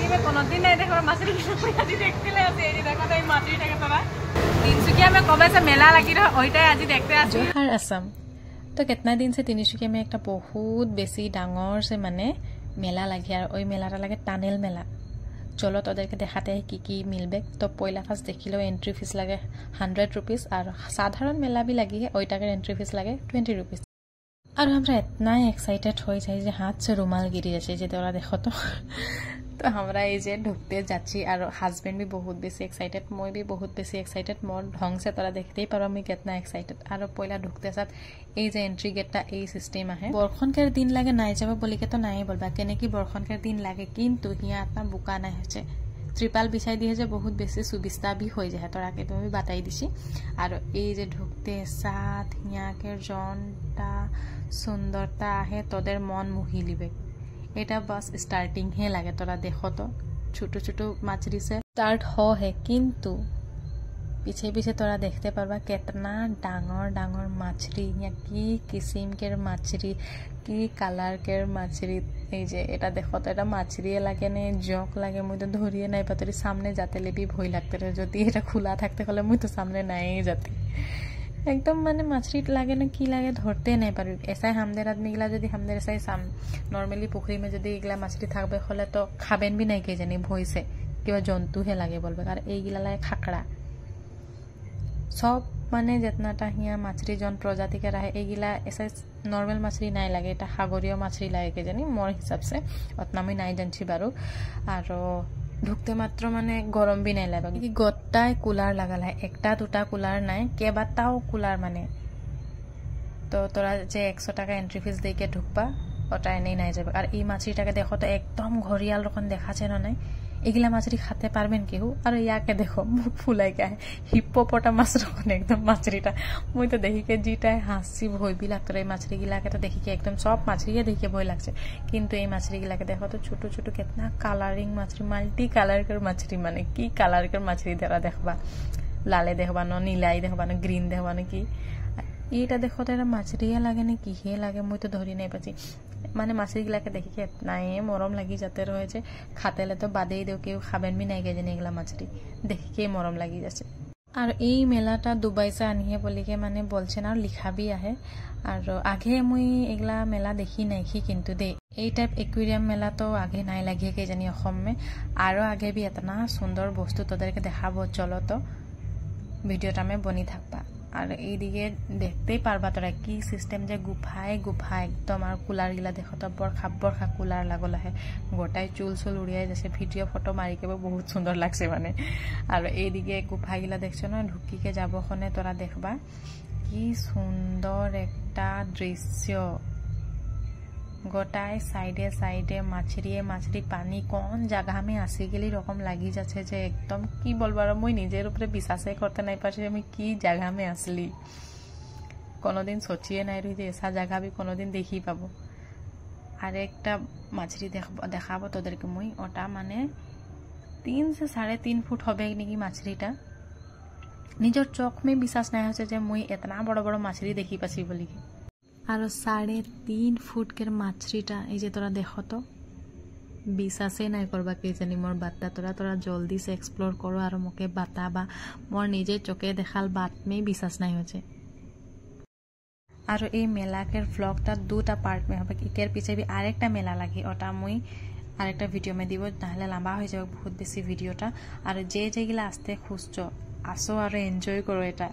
में कोनोदिन नहीं देखो मछली आज देखते ले आते ये देखो तो मछली থাকে তোরা তিনসুকিয়া में कबे से मेला लगी रहा ओइटाই आज देखते आছি जोहार असम। तो कितना दिन से तिनसुकिया में एक बहुत बेसी डांगर से माने मेला लगे और ওই মেলাটা লাগে টানেল মেলা। चलो তোদেরকে দেখাতে কি मिलबे। तो पहला फार्स्ट देखिलो एंट्री फीस लगे 100 रुपीस और साधारण मेला भी लगी है ओइटाके एंट्री फीस लगे 20 रुपीस। और हमरा इतना एक्साइटेड हो जाए जे हाथ से रुमाल गिरी जाए जे तोरा देखो तो हमरा ये जे ढुकते जाची और हस्बैंड भी बहुत बेसी एक्साइटेड मैं भी बहुत बेसी एक्साइटेड मोर ढंग से तोरा देखते ही पारो मैं कितना एक्साइटेड। और पहला ढुकते साथ ये जे एंट्री गेटा ये सिस्टेम है बरखनकर दिन लगे नाई जाबे बोलिके तो नाई बोलबा केने की बरखनकर दिन लगे किंतु हिया इतना बुका नाई होचे त्रिपाल बिछाई दिए जे बहुत बेसी सुविस्ता भी हो जाए तोरा के तुम भी बताई दिसी। और ये जे ढुकते साथ हिया के जनटा सुंदरता है तोदेर मन मुहि लिबे। এটা বাস স্টার্টিং হে লাগে তোরা দেখো তো ছোট ছোট মাছরি से स्टार्ट हो है किंतु पीछे पीछे तोरा देखते पारबा कितना डांगर डांगर माछरी या की किस्म के माछरी की कलर के माछरी এই যে এটা দেখো তো এটা মাছরি লাগে নে জক লাগে মুই তো ধরিয়ে নাই পাতরি সামনে যাতে লেবি ভয় লাগতে রে যদি এটা খোলা থাকতে হলে মুই তো সামনে নাই যাতি एकदम माने मछली लागे ना की लागे धरते नहीं पारि। ऐसा हमदेर आदमी गिला जदि हमदेर ऐसा साम नॉर्मली पुखरी में जदि इगला मछली थाकबे हले तो खाबेन भी नहीं के जानी भय से किबा जंतु हे लागे बोलबे। और ए गिला लागे खाकड़ा सब माने जितनाटा हिया मछली जन प्रजाति के रहे ए गिला ऐसा नॉर्मल मछली नहीं लागे এটা সাগৰীয় मछली लागे के जानी मोर हिसाब से उतना मैं नहीं जानছি बारू। और ঢুকতে মাত্র মানে গরম भी नहीं लगा कि गोटाई कूलर लगा है एकटा दुटा कूलर नहीं केबाटाओ कूलर माने। तो तोरा जे 100 টাকা एंट्री फीस देके ढुकबा ओटा एने नहीं जाबे। और ई माछलीटाके देखो तो एकदम घरियाल रकम देखाছে ना नहीं एगिला माछली खाते पारबेन केहू। और याके देखो मुख फुलाई के हिप्पोपोटामास रकम एकदम माछलीटा मुई तो देखी के जीटा हासि भय भी लागत रे माछली गिलाके तो देखी के एकदम सब माछली देखी के भय लागছে किंतु এই माछली गिलाके देखो तो छोटो छोटो कितना कलरिंग माछली मल्टी कलर के माछली माने की कलर के माछली धरा देखबा लाले देखबा न नीलाई देखबा न ग्रीन देखबा न की এইটা দেখো তো এটা মাছরিয়া লাগে না কি হে লাগে মুই তো ধরি নাই পাছি মানে মাছরি গিলাকে দেখি के इतना মরম লাগি যাতে রয়েছে খাতেলে তো বাদেই দেও কেউ খাবেন भी नहीं के जने এগুলা মাছরি দেখি के মরম লাগি যাচ্ছে। और এই মেলাটা দুবাই से आनी है बोली के माने बोलছেন और लिखा भी है। और आगे मुई एगला मेला देखी नहीं किंतु दे এই टाइप एक्वेरियम मेला तो आगे नहीं लगे के जानी असम में और आगे भी इतना सुंदर वस्तु তোদেরকে দেখাবো চলো তো ভিডিওটা में बनी থাকবা। और এই দিকে দেখতেই পারবা তোরা কি সিস্টেম যে গুফায় গুফা একদম। আর কুলার গিলা দেখো তো বরখা কুলার লাগল है গোটাই চুল চুল উড়িয়াই যাচ্ছে ভিডিও ফটো মারি के बहुत सुंदर লাগছে মানে। আর এই দিকে গুফা গিলা দেখছো না ঢুকিকে যাব খনে তোরা দেখবা কি সুন্দর একটা দৃশ্য गोटाई साइडे साइडे माछरी पानी कौन जगह में आसी गेली रकम लगी जाच्छे जे एकदम की बोलबार मुई निजेर उपरे विश्वासई करते नहीं पारछि जे की जगह में आसली कोनोदिन सोचिए नहीं रही ऐसा जगह भी कोनोदिन देखी पाबो। और एकटा माछरी देखाबो तोदेरके मुई ओटा माने 3 से 3.5 फुट होबे नेकी माछरीटा निजर चोख में विश्वास नहीं होच्छे जे मुई इतना बड़ बड़ माछरी देखी पाछि बोली। और 3.5 फुट के माछरीटा ये तोरा देखो तो विश्वासे नहीं करबा के जानी मोर बातटा तोरा तोरा जल्दी से एक्सप्लोर करो और मोके बताबा मोर निजे चोखे देखाल बात में विश्वास नहीं होचे। और ये मेला के व्लॉगटा 2टा पार्ट में होबे इकेर पीछे भी आरेकटा मेला लगी ओटा मुई आरेकटा भिडिओ में দিব তাহলে লম্বা হয়ে যাবে बहुत बेसी भिडिओटा। और जे जेगिला आस्ते खुजছো आसो और एनजय करो এটা